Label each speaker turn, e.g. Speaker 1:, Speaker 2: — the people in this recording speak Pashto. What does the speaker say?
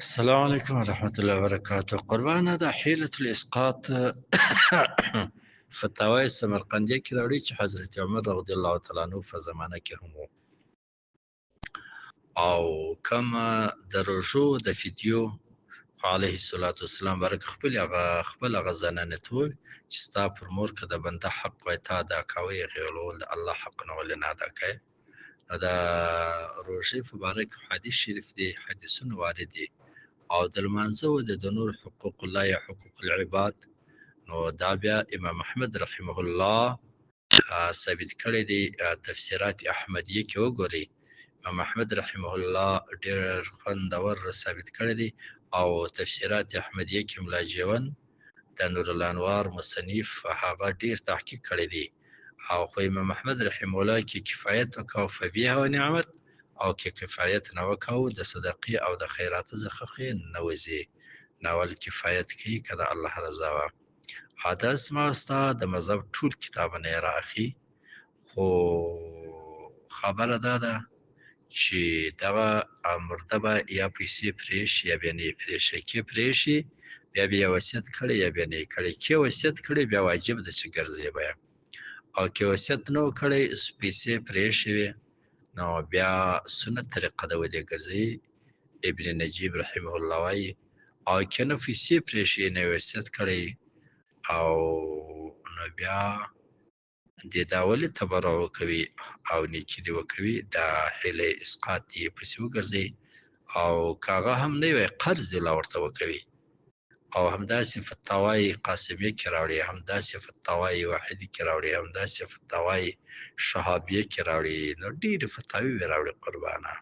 Speaker 1: السلام عليكم ورحمة الله وبركاته. قربان هذا حيلة الإسقاط فتاوی سمرقندیه کې راوړي چې حضرت عمر رضی الله تعالی عنه په زمانه کې هم وو. او کما د روژو د فیدیو علیه الصلاة والسلام برک خپل هغه زنانه ته وویل چې ستا پر مور که د بنده حق وای تا ادا کوې هغې ولول د الله حق نه ولې نه ادا کوې. نو د روژې په باره کې حدیث شریف دی، حدیثونه وارد دي او د لمانځه و د نور حقوق الله یا حقوق العباد. نو دا بیا امام احمد رحمه الله ثابت کړی دی. تفسیرات احمدیه کې وګورئ، امام احمد رحمه الله ډېر خوندور ثابت کړی دی. او تفسیرات احمدیه کې ملا جیون د نور الانوار مصنف هغه ډېر تحقیق کړی دی. او خو امام احمد رحمه الله کې کفایت وکاو فبیها و نعمت، او کې کفایت نه وکاو د صدقې او د خیرات څخه نه وځي، ناول کفایت کوي که د الله رضا وه. حدث ما ستا د مذهب ټول کتابونه یې رااخلي، خو خبره دا ده چې دغه مرده به یا پیسې پرېښي یا بیا نه یې پرېښي. کې پرېښي بیا به یې وصیت کړی یا بیا نه یې کړی. کې وصیت کړی بیا واجب ده چې ګرځې به یې، او کې وصیت نه و کړی پیسې پرېښې وې نو بیا سنت طریقه ده ولې ګرځي. ابن نجیب رحمه الله وایي او که نه پیسې پرېښي نه یې وصیت کړی او نو بیا دې دا ولې تبرع وکوي او نیکي دې وکوي، دا حیله اسقاط دې پسې وګرځئ. او که هغه هم نه وي قرض دې لا ورته وکوي. او همداسې فتاوای قاسمیه کې راوړي، همداسې فتاوای واحدي کې راوړي، همداسې فتاوای شهابیه کې راوړي. نو ډېرې فتاوی راوړي قربانه.